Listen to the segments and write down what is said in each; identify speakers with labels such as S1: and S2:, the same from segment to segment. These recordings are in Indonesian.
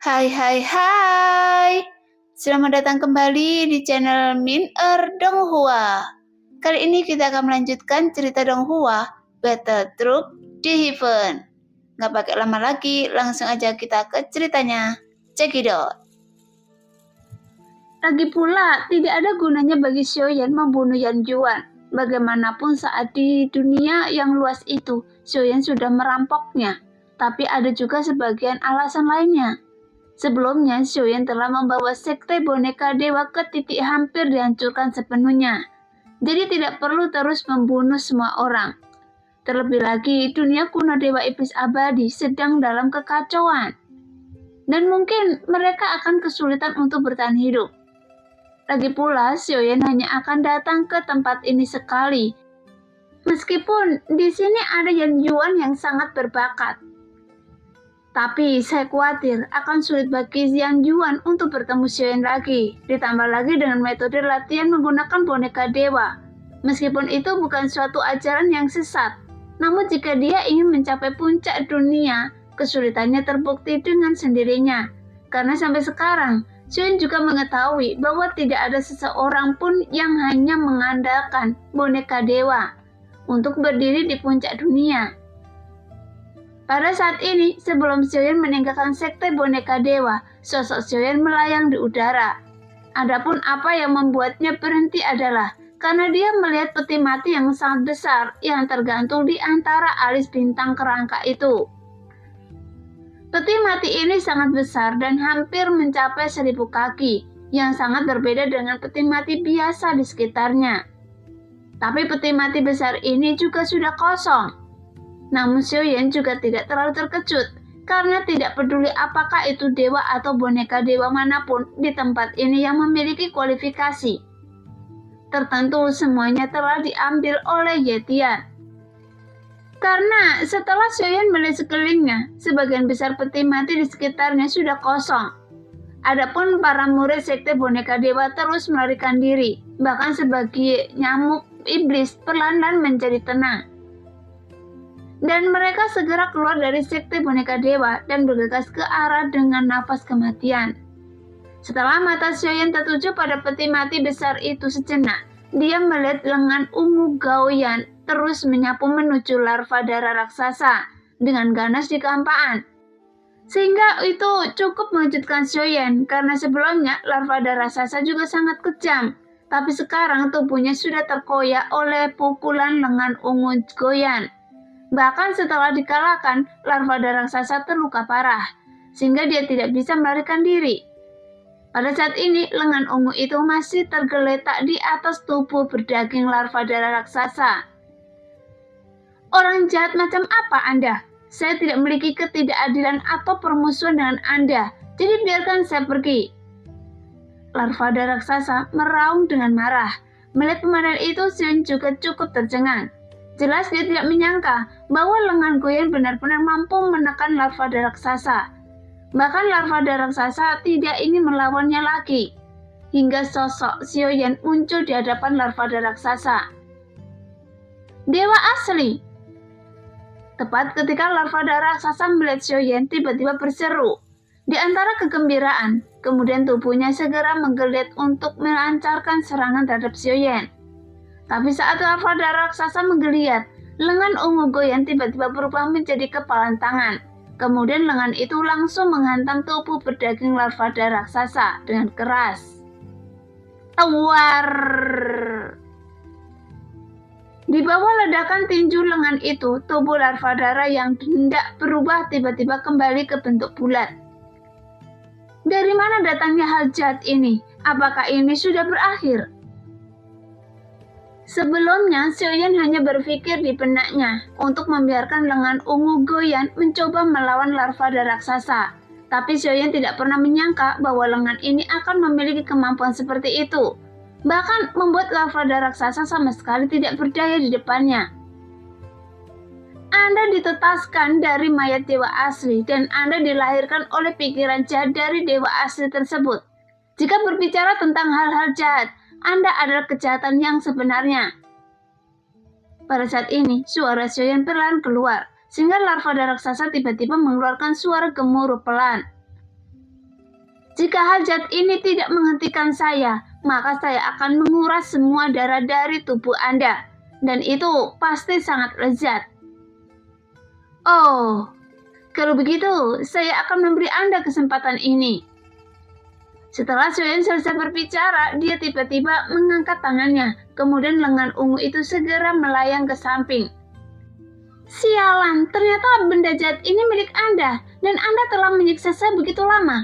S1: Hai hai hai. Selamat datang kembali di channel Min Donghua. Kali ini kita akan melanjutkan cerita Donghua, Battle Troop di Heaven. Nggak pakai lama lagi, langsung aja kita ke ceritanya. Check it out.
S2: Lagi pula, tidak ada gunanya bagi Xiaoyan membunuh Yan Juan. Bagaimanapun saat di dunia yang luas itu, Xiaoyan sudah merampoknya. Tapi ada juga sebagian alasan lainnya. Sebelumnya, Xiaoyan telah membawa sekte boneka dewa ke titik hampir dihancurkan sepenuhnya. Jadi tidak perlu terus membunuh semua orang. Terlebih lagi, dunia kuno Dewa Iblis Abadi sedang dalam kekacauan. Dan mungkin mereka akan kesulitan untuk bertahan hidup. Lagi pula, Xiaoyan hanya akan datang ke tempat ini sekali. Meskipun di sini ada Yan Juan yang sangat berbakat. Tapi saya khawatir akan sulit bagi Yan Juan untuk bertemu Xiaoyan lagi. Ditambah lagi dengan metode latihan menggunakan boneka dewa. Meskipun itu bukan suatu ajaran yang sesat. Namun jika dia ingin mencapai puncak dunia, kesulitannya terbukti dengan sendirinya. Karena sampai sekarang, Xiaoyan juga mengetahui bahwa tidak ada seseorang pun yang hanya mengandalkan boneka dewa untuk berdiri di puncak dunia. Pada saat ini, sebelum Xiaoyan meninggalkan sekte boneka dewa, sosok Xiaoyan melayang di udara. Adapun apa yang membuatnya berhenti adalah karena dia melihat peti mati yang sangat besar yang tergantung di antara alis bintang kerangka itu. Peti mati ini sangat besar dan hampir mencapai 1000 kaki, yang sangat berbeda dengan peti mati biasa di sekitarnya. Tapi peti mati besar ini juga sudah kosong. Namun Xiaoyan juga tidak terlalu terkejut, karena tidak peduli apakah itu dewa atau boneka dewa manapun di tempat ini yang memiliki kualifikasi. Tertentu semuanya telah diambil oleh Yetian. Karena setelah Xiaoyan melihat sekelilingnya, sebagian besar peti mati di sekitarnya sudah kosong. Adapun para murid sekte boneka dewa terus melarikan diri, bahkan sebagai nyamuk iblis perlahan-lahan menjadi tenang. Dan mereka segera keluar dari sekte boneka dewa dan bergegas ke arah dengan nafas kematian. Setelah mata Xiaoyan tertuju pada peti mati besar itu sejenak, dia melihat lengan ungu Gaoyan terus menyapu menuju larva darah raksasa dengan ganas di kehampaan. Sehingga itu cukup mengejutkan Xiaoyan karena sebelumnya larva darah raksasa juga sangat kejam. Tapi sekarang tubuhnya sudah terkoyak oleh pukulan lengan ungu Gaoyan. Bahkan setelah dikalahkan, larva darah raksasa terluka parah, sehingga dia tidak bisa melarikan diri. Pada saat ini, lengan ungu itu masih tergeletak di atas tubuh berdaging larva darah raksasa. Orang jahat macam apa Anda? Saya tidak memiliki ketidakadilan atau permusuhan dengan Anda, jadi biarkan saya pergi. Larva darah raksasa meraung dengan marah. Melihat pemandangan itu, Xiaoyan juga cukup tercengang. Jelas dia tidak menyangka bahwa lengan Goyan benar-benar mampu menekan larva darah raksasa. Bahkan larva darah raksasa tidak ingin melawannya lagi. Hingga sosok Xiaoyan muncul di hadapan larva darah raksasa. Dewa asli! Tepat ketika larva darah raksasa melihat Xiaoyan tiba-tiba berseru. Di antara kegembiraan, kemudian tubuhnya segera menggeliat untuk melancarkan serangan terhadap Xiaoyan. Tapi saat larva darah raksasa menggeliat, lengan ungu Goyan tiba-tiba berubah menjadi kepalan tangan. Kemudian lengan itu langsung menghantam tubuh berdaging larva darah raksasa dengan keras. Awar! Di bawah ledakan tinju lengan itu, tubuh larva darah yang hendak berubah tiba-tiba kembali ke bentuk bulat. Dari mana datangnya hal jahat ini? Apakah ini sudah berakhir? Sebelumnya, Xiaoyan hanya berpikir di benaknya untuk membiarkan lengan ungu Goyan mencoba melawan larva darah raksasa. Tapi Xiaoyan tidak pernah menyangka bahwa lengan ini akan memiliki kemampuan seperti itu. Bahkan membuat larva darah raksasa sama sekali tidak berdaya di depannya. Anda ditetaskan dari mayat dewa asli dan Anda dilahirkan oleh pikiran jahat dari dewa asli tersebut. Jika berbicara tentang hal-hal jahat, Anda adalah kejahatan yang sebenarnya. Pada saat ini, suara Xiaoyan perlahan keluar, sehingga larva darah raksasa tiba-tiba mengeluarkan suara gemuruh pelan. Jika hajat ini tidak menghentikan saya, maka saya akan menguras semua darah dari tubuh Anda, dan itu pasti sangat lezat. Oh, kalau begitu, saya akan memberi Anda kesempatan ini. Setelah Xiaoyan selesai berbicara, dia tiba-tiba mengangkat tangannya, kemudian lengan ungu itu segera melayang ke samping. Sialan, ternyata benda jahat ini milik Anda, dan Anda telah menyiksa saya begitu lama.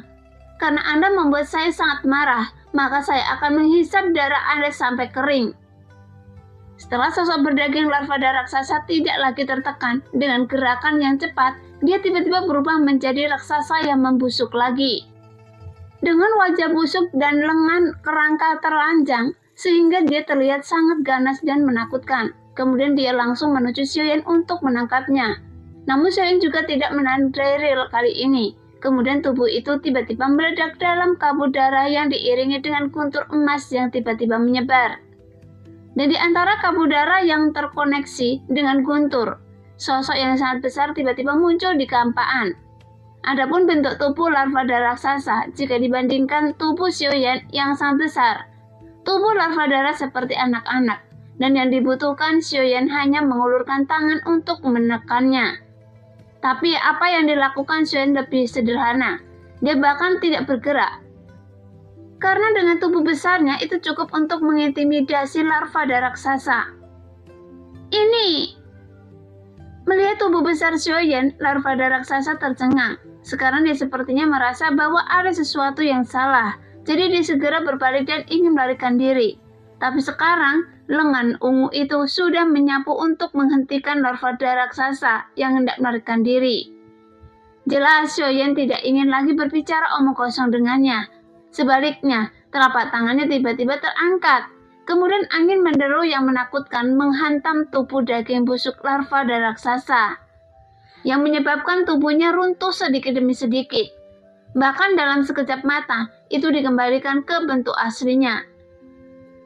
S2: Karena Anda membuat saya sangat marah, maka saya akan menghisap darah Anda sampai kering. Setelah sosok berdaging larva darah raksasa tidak lagi tertekan dengan gerakan yang cepat, dia tiba-tiba berubah menjadi raksasa yang membusuk lagi. Dengan wajah busuk dan lengan kerangka telanjang, sehingga dia terlihat sangat ganas dan menakutkan. Kemudian dia langsung menuju Xiaoyan untuk menangkapnya. Namun Xiaoyan juga tidak menahan drill kali ini. Kemudian tubuh itu tiba-tiba meledak dalam kabut darah yang diiringi dengan guntur emas yang tiba-tiba menyebar. Dan di antara kabut darah yang terkoneksi dengan guntur, sosok yang sangat besar tiba-tiba muncul di kehampaan. Adapun bentuk tubuh larva darah raksasa jika dibandingkan tubuh Xiaoyan yang sangat besar. Tubuh larva darah seperti anak-anak, dan yang dibutuhkan Xiaoyan hanya mengulurkan tangan untuk menekannya. Tapi apa yang dilakukan Xiaoyan lebih sederhana. Dia bahkan tidak bergerak. Karena dengan tubuh besarnya itu cukup untuk mengintimidasi larva darah raksasa. Melihat tubuh besar Xiaoyan, larva darah raksasa tercengang. Sekarang dia sepertinya merasa bahwa ada sesuatu yang salah. Jadi dia segera berbalik dan ingin melarikan diri. Tapi sekarang, lengan ungu itu sudah menyapu untuk menghentikan larva darah raksasa yang hendak melarikan diri. Jelas Xiaoyan tidak ingin lagi berbicara omong kosong dengannya. Sebaliknya, telapak tangannya tiba-tiba terangkat. Kemudian angin menderu yang menakutkan menghantam tubuh daging busuk larva darah raksasa, yang menyebabkan tubuhnya runtuh sedikit demi sedikit. Bahkan dalam sekejap mata, itu dikembalikan ke bentuk aslinya.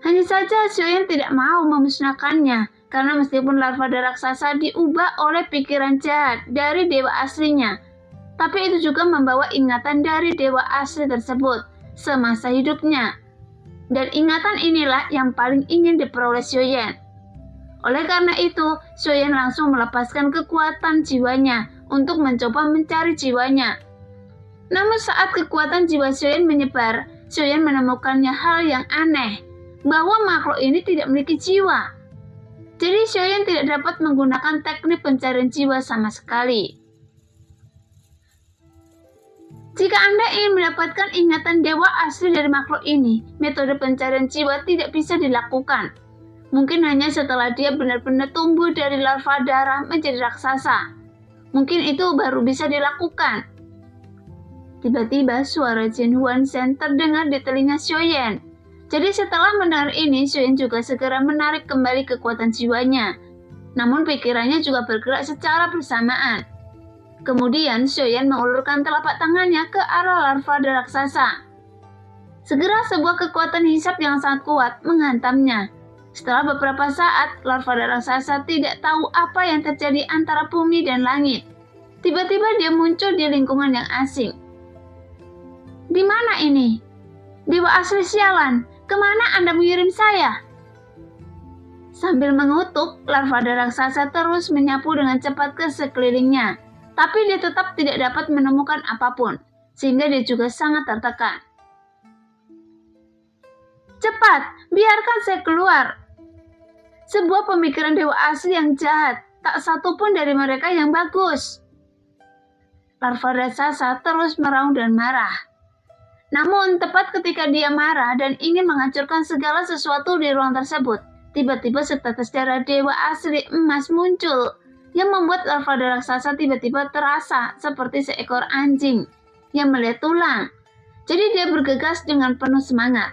S2: Hanya saja Xiaoyan tidak mau memusnahkannya, karena meskipun larva darah raksasa diubah oleh pikiran jahat dari dewa aslinya, tapi itu juga membawa ingatan dari dewa asli tersebut semasa hidupnya. Dan ingatan inilah yang paling ingin diperoleh Xiaoyan. Oleh karena itu, Xiaoyan langsung melepaskan kekuatan jiwanya untuk mencoba mencari jiwanya. Namun saat kekuatan jiwa Xiaoyan menyebar, Xiaoyan menemukannya hal yang aneh, bahwa makhluk ini tidak memiliki jiwa. Jadi Xiaoyan tidak dapat menggunakan teknik pencarian jiwa sama sekali. Jika Anda ingin mendapatkan ingatan dewa asli dari makhluk ini, metode pencarian jiwa tidak bisa dilakukan. Mungkin hanya setelah dia benar-benar tumbuh dari larva darah menjadi raksasa. Mungkin itu baru bisa dilakukan. Tiba-tiba suara Jin Huanshen terdengar di telinga Xiaoyan. Jadi setelah mendengar ini, Xiaoyan juga segera menarik kembali kekuatan jiwanya. Namun pikirannya juga bergerak secara bersamaan. Kemudian Xiaoyan mengulurkan telapak tangannya ke arah larva darah raksasa. Segera sebuah kekuatan hisap yang sangat kuat menghantamnya. Setelah beberapa saat, larva darah raksasa tidak tahu apa yang terjadi antara bumi dan langit. Tiba-tiba dia muncul di lingkungan yang asing. Di mana ini? Dewa asli sialan, kemana Anda mengirim saya? Sambil mengutuk, larva darah raksasa terus menyapu dengan cepat ke sekelilingnya. Tapi dia tetap tidak dapat menemukan apapun, sehingga dia juga sangat tertekan. Cepat, biarkan saya keluar. Sebuah pemikiran dewa asli yang jahat, tak satu pun dari mereka yang bagus. Larva raksasa terus meraung dan marah. Namun tepat ketika dia marah dan ingin menghancurkan segala sesuatu di ruang tersebut, tiba-tiba setetes darah dewa asli emas muncul, yang membuat larva darah raksasa tiba-tiba terasa seperti seekor anjing yang melihat tulang. Jadi dia bergegas dengan penuh semangat.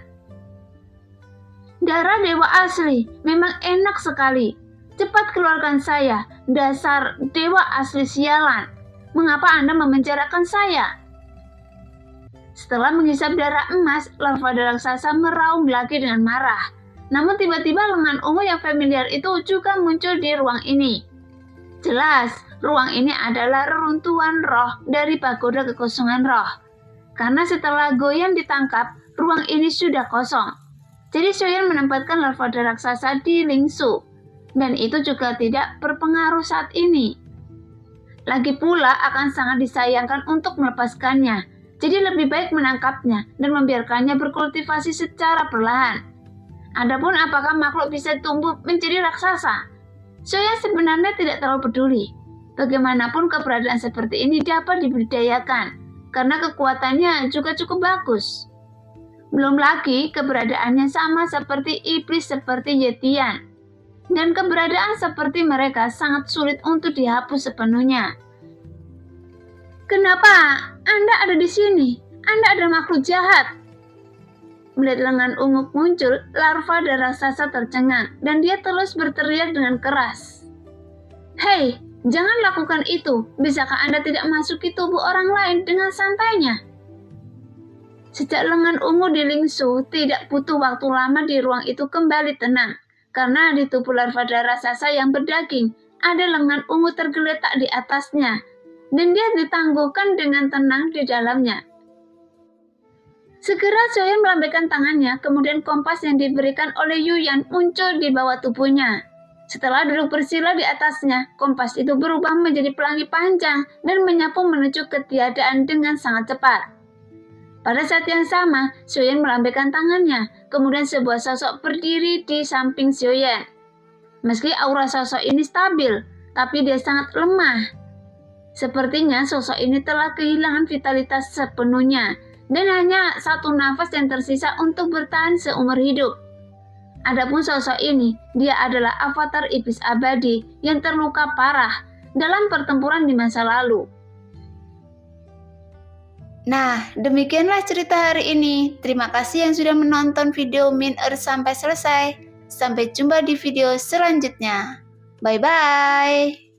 S2: Darah dewa asli memang enak sekali. Cepat keluarkan saya, dasar dewa asli sialan. Mengapa Anda memenjarakan saya? Setelah menghisap darah emas, larva darah raksasa meraung lagi dengan marah. Namun tiba-tiba lengan ungu yang familiar itu juga muncul di ruang ini. Jelas, ruang ini adalah reruntuhan roh dari pagoda kekosongan roh. Karena setelah Goyan ditangkap, ruang ini sudah kosong. Jadi Xiaoyan menempatkan larva raksasa di Lingsu, dan itu juga tidak berpengaruh saat ini. Lagi pula akan sangat disayangkan untuk melepaskannya, jadi lebih baik menangkapnya dan membiarkannya berkultivasi secara perlahan. Adapun apakah makhluk bisa tumbuh menjadi raksasa, Xiaoyan sebenarnya tidak terlalu peduli. Bagaimanapun keberadaan seperti ini dapat dibudidayakan, karena kekuatannya juga cukup bagus. Belum lagi keberadaannya sama seperti iblis seperti Yetian. Dan keberadaan seperti mereka sangat sulit untuk dihapus sepenuhnya. Kenapa Anda ada di sini? Anda adalah makhluk jahat. Melihat lengan ungu muncul, larva dan raksasa tercengang, dan dia terus berteriak dengan keras. Hei, jangan lakukan itu. Bisakah Anda tidak masuki tubuh orang lain dengan santainya? Sejak lengan ungu di Lingsu tidak butuh waktu lama di ruang itu kembali tenang, karena di tubuh larva raksasa yang berdaging ada lengan ungu tergeletak di atasnya, dan dia ditangguhkan dengan tenang di dalamnya. Segera Xiaoyan melambaikan tangannya, kemudian kompas yang diberikan oleh Yuyan muncul di bawah tubuhnya. Setelah duduk bersila di atasnya, kompas itu berubah menjadi pelangi panjang dan menyapu menuju ketiadaan dengan sangat cepat. Pada saat yang sama, Xiaoyan melambaikan tangannya, kemudian sebuah sosok berdiri di samping Xiaoyan. Meski aura sosok ini stabil, tapi dia sangat lemah. Sepertinya sosok ini telah kehilangan vitalitas sepenuhnya, dan hanya satu nafas yang tersisa untuk bertahan seumur hidup. Adapun sosok ini, dia adalah avatar iblis abadi yang terluka parah dalam pertempuran di masa lalu.
S1: Nah, demikianlah cerita hari ini. Terima kasih yang sudah menonton video Min sampai selesai. Sampai jumpa di video selanjutnya. Bye-bye.